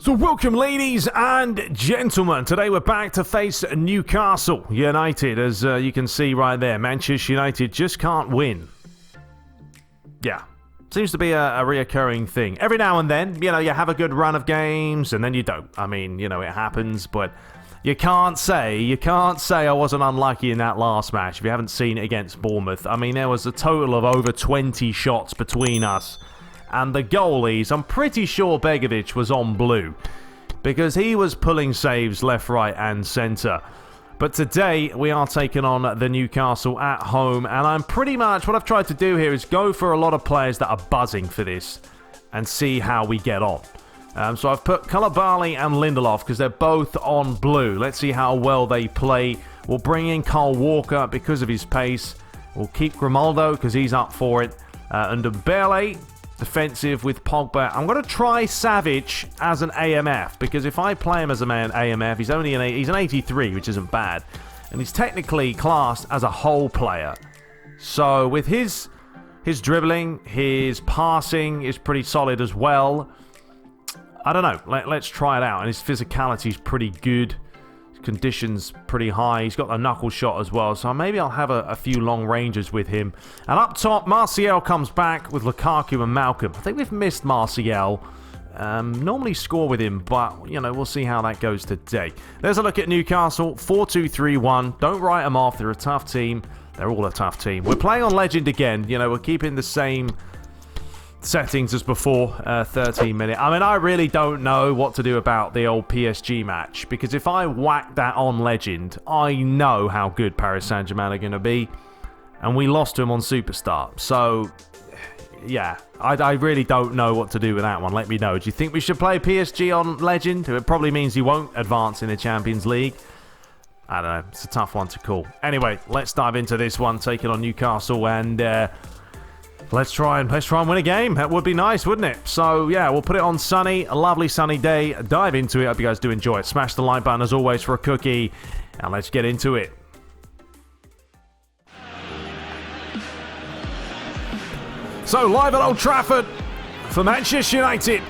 So welcome, ladies and gentlemen. Today we're back to face Newcastle United. As you can see right there, Manchester United just can't win. Yeah, seems to be a reoccurring thing. Every now and then, you have a good run of games and then you don't. I mean, it happens, but you can't say I wasn't unlucky in that last match if you haven't seen it against Bournemouth. I mean, there was a total of over 20 shots between us. And the goalies, I'm pretty sure Begovic was on blue because he was pulling saves left, right and centre. But today we are taking on the Newcastle at home, and I'm pretty much, what I've tried to do here is go for a lot of players that are buzzing for this and see how we get on. So I've put Koulibaly and Lindelof because they're both on blue. Let's see how well they play. We'll bring in Kyle Walker because of his pace. We'll keep Grimaldo because he's up for it. And Dembele, defensive with Pogba. I'm going to try Savic as an AMF because if I play him as a man AMF, he's an 83, which isn't bad, and he's technically classed as a whole player. So with his dribbling, his passing is pretty solid as well. I don't know. Let's try it out. And his physicality is pretty good. Conditions pretty high. He's got a knuckle shot as well, so maybe I'll have a few long ranges with him. And up top, Martial comes back with Lukaku and Malcolm. I think we've missed Martial. Normally score with him, but we'll see how that goes today. There's a look at Newcastle. 4-2-3-1. Don't write them off. They're a tough team. They're all a tough team. We're playing on Legend again. We're keeping the same settings as before, 13 minutes. I mean, I really don't know what to do about the old PSG match, because if I whack that on Legend, I know how good Paris Saint-Germain are going to be, and we lost to them on Superstar. So, yeah, I really don't know what to do with that one. Let me know. Do you think we should play PSG on Legend? It probably means you won't advance in the Champions League. I don't know. It's a tough one to call. Anyway, let's dive into this one, taking on Newcastle, and Let's try and win a game. That would be nice, wouldn't it? So, yeah, we'll put it on sunny, a lovely sunny day. Dive into it. Hope you guys do enjoy it. Smash the like button, as always, for a cookie. And let's get into it. So, live at Old Trafford for Manchester United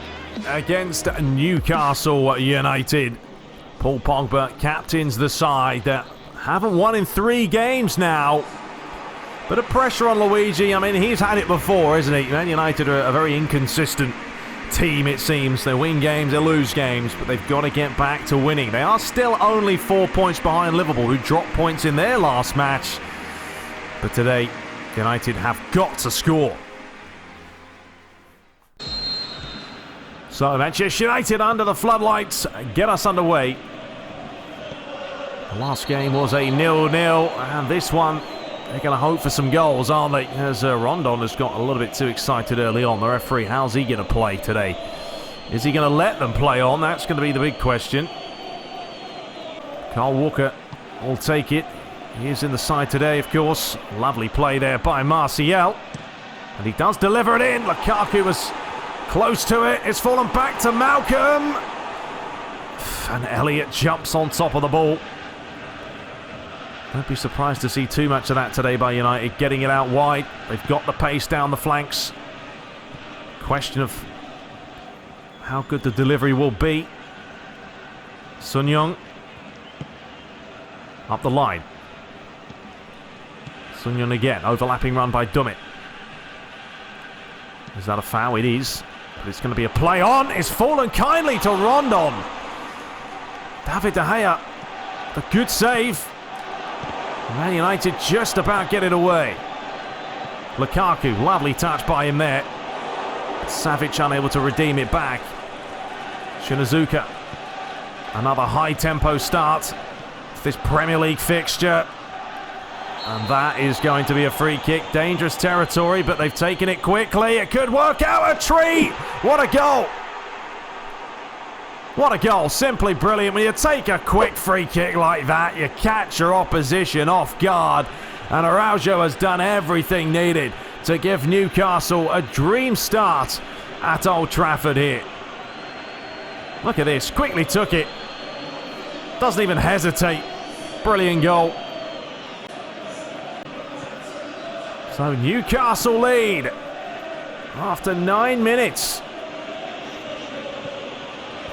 against Newcastle United. Paul Pogba captains the side that haven't won in 3 games now. Bit of pressure on Luigi. I mean, he's had it before, isn't he? Man United are a very inconsistent team, it seems. They win games, they lose games, but they've got to get back to winning. They are still only 4 points behind Liverpool, who dropped points in their last match. But today, United have got to score. So, Manchester United under the floodlights get us underway. The last game was a 0-0, and this one, they're going to hope for some goals, aren't they? As Rondon has got a little bit too excited early on. The referee, how's he going to play today? Is he going to let them play on? That's going to be the big question. Kyle Walker will take it. He is in the side today, of course. Lovely play there by Martial. And he does deliver it in. Lukaku was close to it. It's fallen back to Malcolm. And Elliott jumps on top of the ball. Don't be surprised to see too much of that today by United, getting it out wide. They've got the pace down the flanks. Question of how good the delivery will be. Sun Young up the line. Sun Young again, overlapping run by Dummett. Is that a foul? It is. But it's going to be a play on. It's fallen kindly to Rondon. David De Gea, the good save. Man United just about get it away. Lukaku, lovely touch by him there. Savic unable to redeem it back. Shinazuka, another high-tempo start to this Premier League fixture. And that is going to be a free kick. Dangerous territory, but they've taken it quickly. It could work out. A treat! What a goal! What a goal. Simply brilliant. When you take a quick free kick like that, you catch your opposition off guard. And Araujo has done everything needed to give Newcastle a dream start at Old Trafford here. Look at this. Quickly took it. Doesn't even hesitate. Brilliant goal. So Newcastle lead after 9 minutes.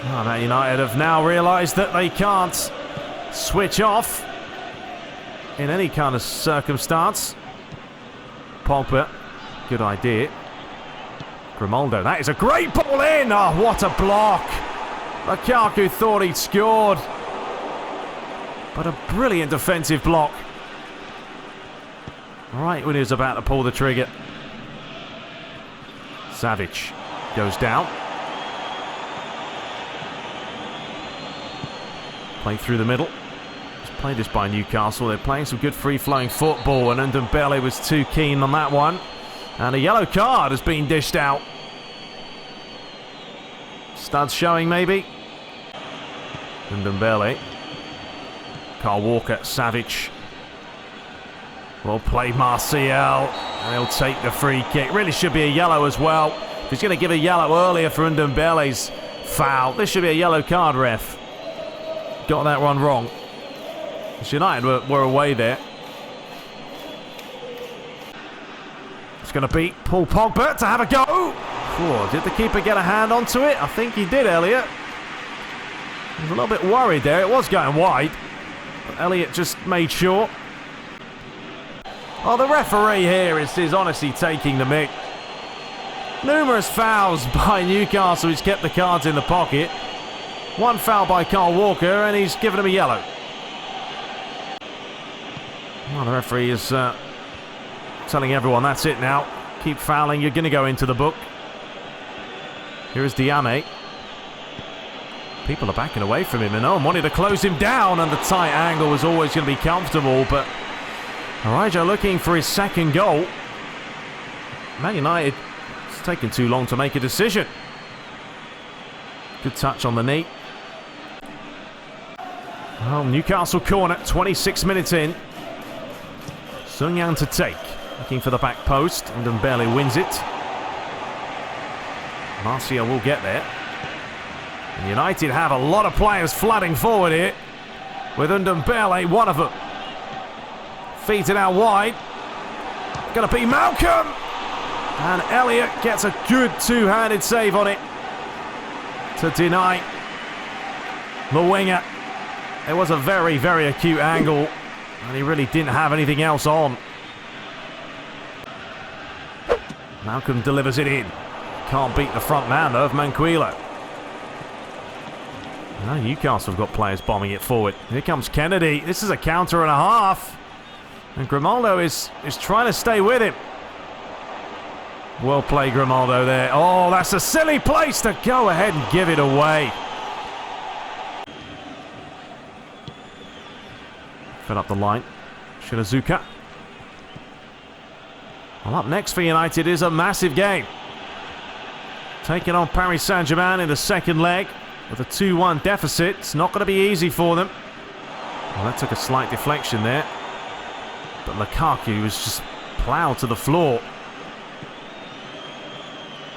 Oh, Man United have now realised that they can't switch off in any kind of circumstance. Pogba, good idea. Grimaldo, that is a great ball in! Oh, what a block! Lukaku thought he'd scored. But a brilliant defensive block. Right when he was about to pull the trigger. Savic goes down. Play through the middle. Just played this by Newcastle. They're playing some good free-flowing football, and Ndombele was too keen on that one. And a yellow card has been dished out. Studs showing, maybe. Ndombele. Kyle Walker, Savic. Well played, Martial. And he'll take the free kick. Really should be a yellow as well. If he's going to give a yellow earlier for Ndombele's foul, this should be a yellow card, ref. Got that one wrong. United were away there. It's going to be Paul Pogba to have a go. Oh, did the keeper get a hand onto it? I think he did, Elliot. He was a little bit worried there. It was going wide. But Elliot just made sure. Oh, the referee here is honestly taking the mick. Numerous fouls by Newcastle. He's kept the cards in the pocket. One foul by Kyle Walker, and he's given him a yellow. Well, the referee is telling everyone that's it now. Keep fouling, you're going to go into the book. Here is Diame. People are backing away from him, and no one wanted to close him down, and the tight angle was always going to be comfortable, but Araujo looking for his second goal. Man United, it's taken too long to make a decision. Good touch on the knee. Well, Newcastle corner, 26 minutes in. Sun Yang to take. Looking for the back post, and Ndombele wins it. Martial will get there. And United have a lot of players flooding forward here, with Ndombele one of them. Feet it out wide. Gonna be Malcolm! And Elliott gets a good two-handed save on it to deny the winger. It was a very, very acute angle, and he really didn't have anything else on. Malcolm delivers it in. Can't beat the front man, though, of Manquillo. Now Newcastle have got players bombing it forward. Here comes Kennedy. This is a counter and a half. And Grimaldo is trying to stay with him. Well played, Grimaldo, there. Oh, that's a silly place to go ahead and give it away. Fill up the line. Shirazuka. Well, up next for United is a massive game. Taking on Paris Saint-Germain in the second leg with a 2-1 deficit. It's not going to be easy for them. Well, that took a slight deflection there. But Lukaku was just ploughed to the floor.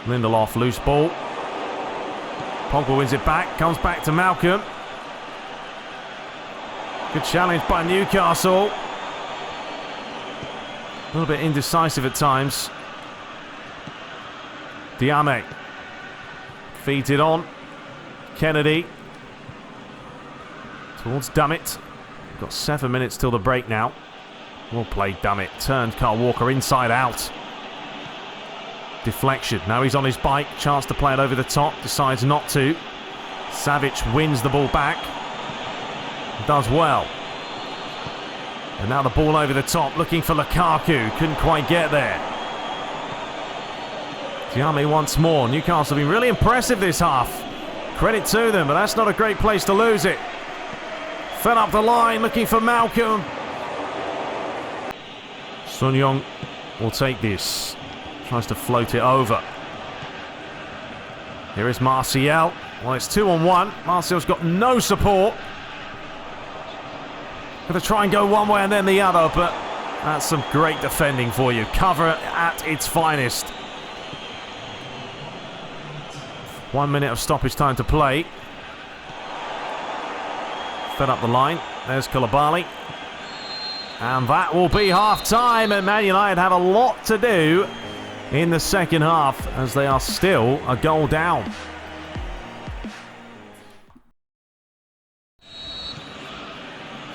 Lindelof, loose ball. Pogba wins it back, comes back to Malcolm. Good challenge by Newcastle. A little bit indecisive at times. Diame. Feeds it on. Kennedy. Towards Dummett. We've got 7 minutes till the break now. Well played, Dummett. Turned Kyle Walker inside out. Deflection. Now he's on his bike. Chance to play it over the top. Decides not to. Savic wins the ball back. Does well. And now the ball over the top. Looking for Lukaku. Couldn't quite get there. Diame once more. Newcastle have been really impressive this half. Credit to them, but that's not a great place to lose it. Fed up the line. Looking for Malcolm. Sun Yang will take this. Tries to float it over. Here is Martial. Well, it's 2-on-1. Martial's got no support. Going to try and go one way and then the other, but that's some great defending for you. Cover at its finest. 1 minute of stoppage time to play. Fed up the line. There's Koulibaly. And that will be half-time, and Man United have a lot to do in the second half, as they are still a goal down.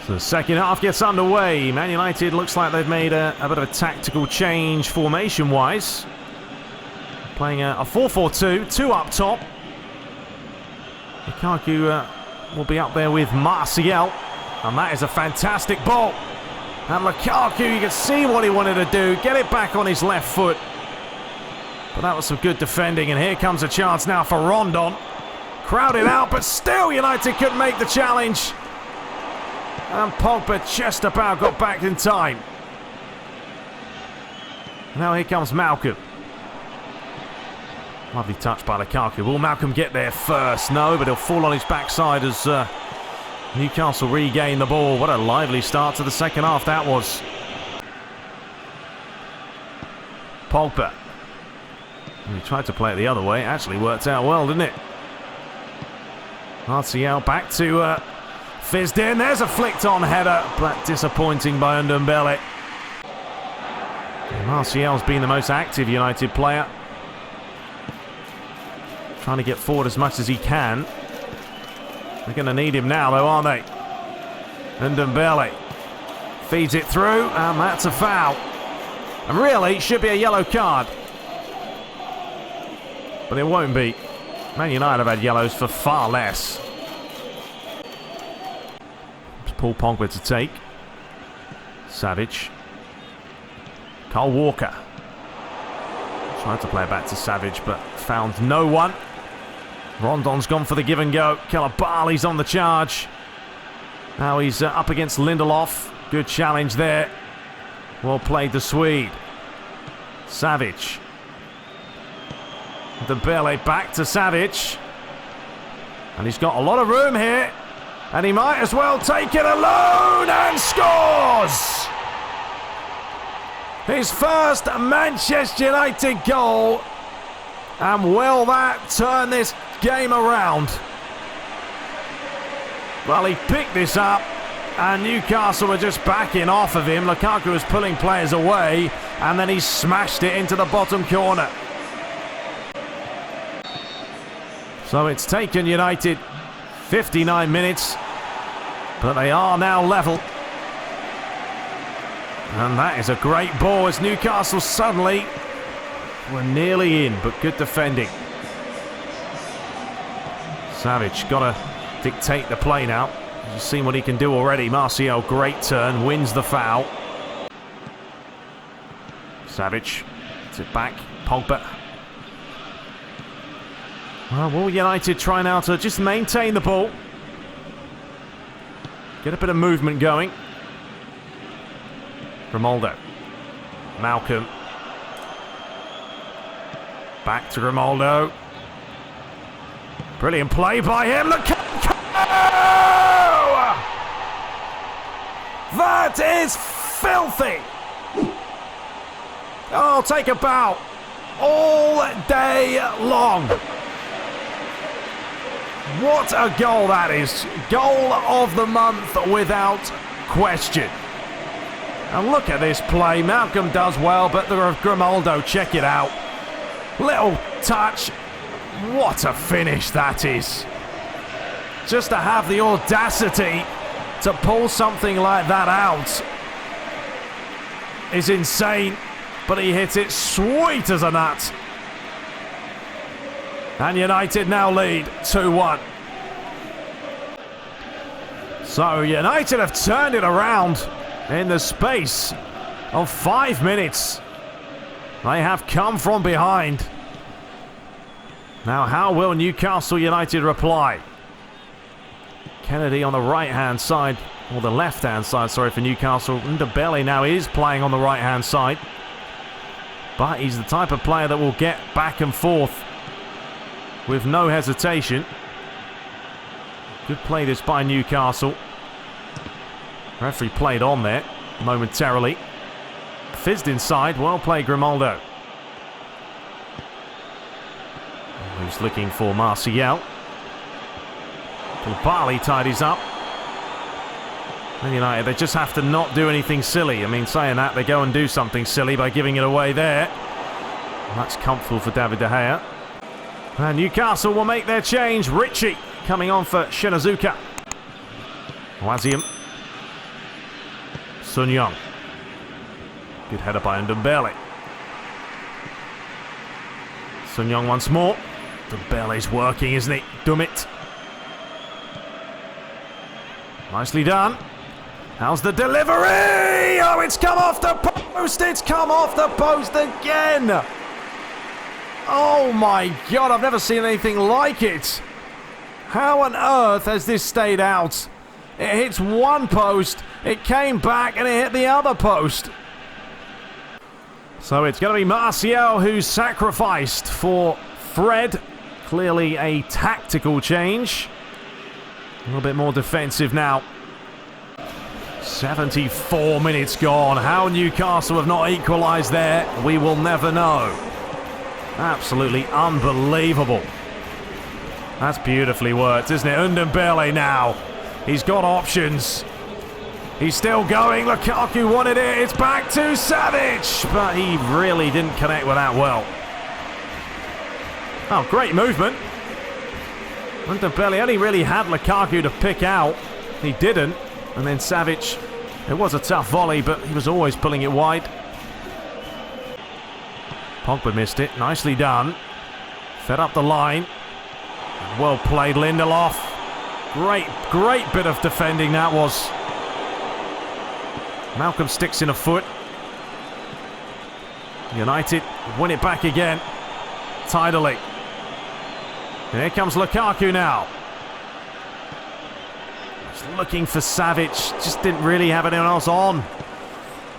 So the second half gets underway. Man United looks like they've made a bit of a tactical change formation-wise. Playing a 4-4-2, two up top. Lukaku will be up there with Martial. And that is a fantastic ball. And Lukaku, you can see what he wanted to do. Get it back on his left foot. But that was some good defending. And here comes a chance now for Rondon. Crowded out, but still United couldn't make the challenge. And Pogba just about got back in time. Now here comes Malcolm. Lovely touch by Lukaku. Will Malcolm get there first? No, but he'll fall on his backside as Newcastle regain the ball. What a lively start to the second half that was. Pogba. He tried to play it the other way. It actually worked out well, didn't it? Martial back to fizzed in. There's a flicked-on header, but disappointing by Ndombele. Martial's been the most active United player. Trying to get forward as much as he can. They're going to need him now, though, aren't they? Ndombele feeds it through, and that's a foul. And really, it should be a yellow card. But it won't be. Man United have had yellows for far less. It's Paul Pogba to take. Savage. Kyle Walker. Tried to play it back to Savage, but found no one. Rondon's gone for the give and go. Koulibaly's on the charge. Now he's up against Lindelof. Good challenge there. Well played, the Swede. Savage. Ndombele back to Savage. And he's got a lot of room here. And he might as well take it alone and scores! His first Manchester United goal. And will that turn this game around? Well, he picked this up. And Newcastle were just backing off of him. Lukaku was pulling players away. And then he smashed it into the bottom corner. So it's taken United 59 minutes, but they are now level. And that is a great ball as Newcastle suddenly were nearly in, but good defending. Savage got to dictate the play now. You've seen what he can do already. Martial, great turn, wins the foul. Savage, gets it back, Pogba. Well, will United try now to just maintain the ball? Get a bit of movement going. Grimaldo. Malcolm. Back to Grimaldo. Brilliant play by him. Lukaku! That is filthy! Oh, take a bow. All day long. What a goal that is. Goal of the month without question. And look at this play. Malcolm does well, but there are Grimaldo, check it out. Little touch. What a finish that is. Just to have the audacity to pull something like that out is insane. But he hit it sweet as a nut. And United now lead 2-1. So United have turned it around in the space of 5 minutes. They have come from behind. Now how will Newcastle United reply? Kennedy on the right-hand side, or the left-hand side, sorry, for Newcastle. Ndombele now is playing on the right-hand side. But he's the type of player that will get back and forth with no hesitation. Good play this by Newcastle. Referee played on there momentarily. Fizzed inside. Well played, Grimaldo. Who's looking for Martial. Koulibaly tidies up. Man United, they just have to not do anything silly. I mean, saying that, they go and do something silly by giving it away there. And that's comfortable for David De Gea. And Newcastle will make their change. Ritchie coming on for Shinazuka. Wazium. Sun Young. Good header by Ndombele. Sun Young once more. Ndombele's working, isn't he? Dummit. Nicely done. How's the delivery? Oh, it's come off the post. It's come off the post again. Oh my God, I've never seen anything like it. How on earth has this stayed out? It hits one post, it came back, and it hit the other post. So it's going to be Martial who's sacrificed for Fred. Clearly a tactical change. A little bit more defensive now. 74 minutes gone. How Newcastle have not equalised there, we will never know. Absolutely unbelievable. That's beautifully worked, isn't it? Ndombele now. He's got options. He's still going. Lukaku wanted it. It's back to Savic. But he really didn't connect with that well. Oh, great movement. Ndombele only really had Lukaku to pick out. He didn't. And then Savic, it was a tough volley, but he was always pulling it wide. Pogba missed it. Nicely done. Fed up the line. Well played, Lindelof. Great bit of defending that was. Malcolm sticks in a foot. United win it back again. Tidily. And here comes Lukaku now. Just looking for Savic. Just didn't really have anyone else on.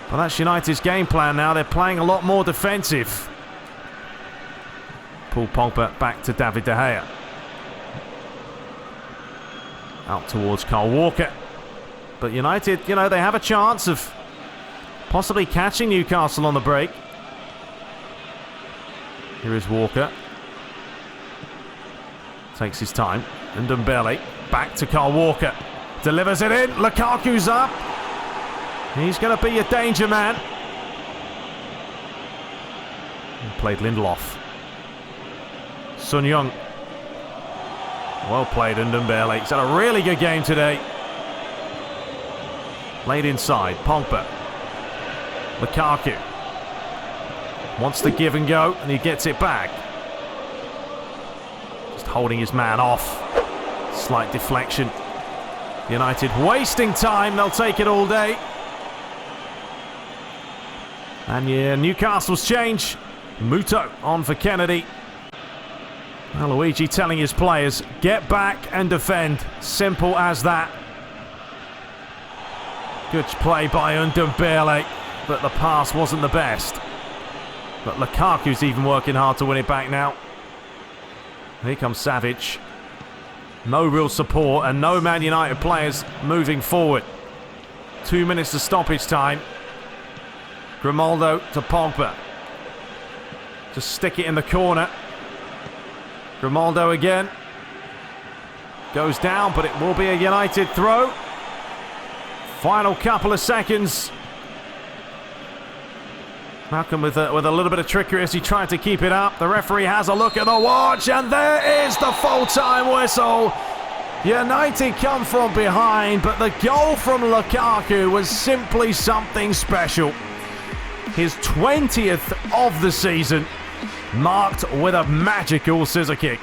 But that's United's game plan now. They're playing a lot more defensive. Paul Pogba back to David De Gea. Out towards Kyle Walker. But United, you know, they have a chance of possibly catching Newcastle on the break. Here is Walker. Takes his time. And Ndombele back to Kyle Walker. Delivers it in. Lukaku's up. He's going to be a danger man. He played Lindelof. Sun Young. Well played, Ndombele. He's had a really good game today. Laid inside. Pogba. Lukaku. Wants to give and go, and he gets it back. Just holding his man off. Slight deflection. United wasting time. They'll take it all day. And yeah, Newcastle's change. Muto on for Kennedy. Now Luigi telling his players, get back and defend. Simple as that. Good play by Ndombele, but the pass wasn't the best. But Lukaku's even working hard to win it back now. Here comes Savic. No real support and no Man United players moving forward. 2 minutes to stoppage time. Grimaldo to Pogba. Just stick it in the corner. Grimaldo again. Goes down, but it will be a United throw. Final couple of seconds. Malcolm with a little bit of trickery as he tried to keep it up. The referee has a look at the watch, and there is the full-time whistle. United come from behind, but the goal from Lukaku was simply something special. His 20th of the season, marked with a magical scissor kick.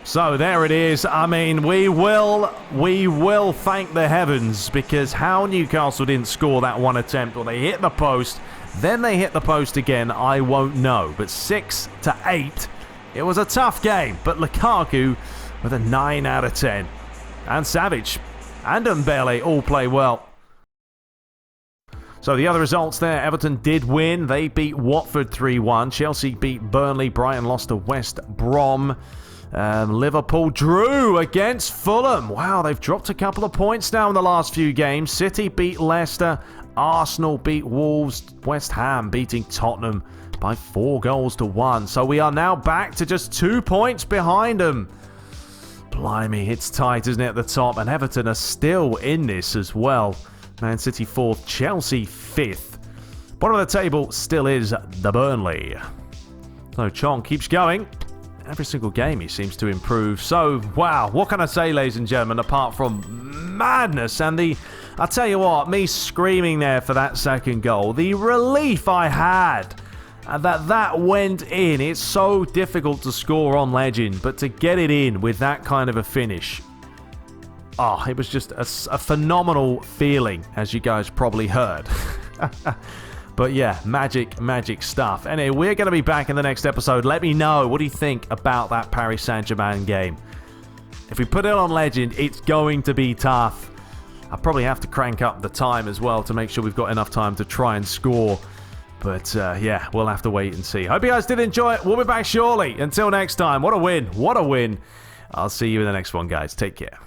So there it is. I mean, we will thank the heavens, because how Newcastle didn't score that one attempt, or they hit the post, then they hit the post again, I won't know. But 6-8, it was a tough game. But Lukaku with a 9 out of 10. And Savic and Ndombele all play well. So the other results there, Everton did win. They beat Watford 3-1. Chelsea beat Burnley. Brighton lost to West Brom. Liverpool drew against Fulham. Wow, they've dropped a couple of points now in the last few games. City beat Leicester. Arsenal beat Wolves. West Ham beating Tottenham by 4-1. So we are now back to just 2 points behind them. Blimey, it's tight, isn't it, at the top? And Everton are still in this as well. Man City 4th, Chelsea 5th. Bottom of the table still is the Burnley. So Chong keeps going. every single game he seems to improve. So, wow, what can I say, ladies and gentlemen, apart from madness and I'll tell you what, me screaming there for that second goal, the relief I had that went in. It's so difficult to score on Legend, but to get it in with that kind of a finish, oh, it was just a phenomenal feeling, as you guys probably heard. But yeah, magic stuff. Anyway, we're going to be back in the next episode. Let me know, what do you think about that Paris Saint-Germain game? If we put it on Legend, it's going to be tough. I'll probably have to crank up the time as well to make sure we've got enough time to try and score. But yeah, we'll have to wait and see. Hope you guys did enjoy it. We'll be back shortly. Until next time, what a win. What a win. I'll see you in the next one, guys. Take care.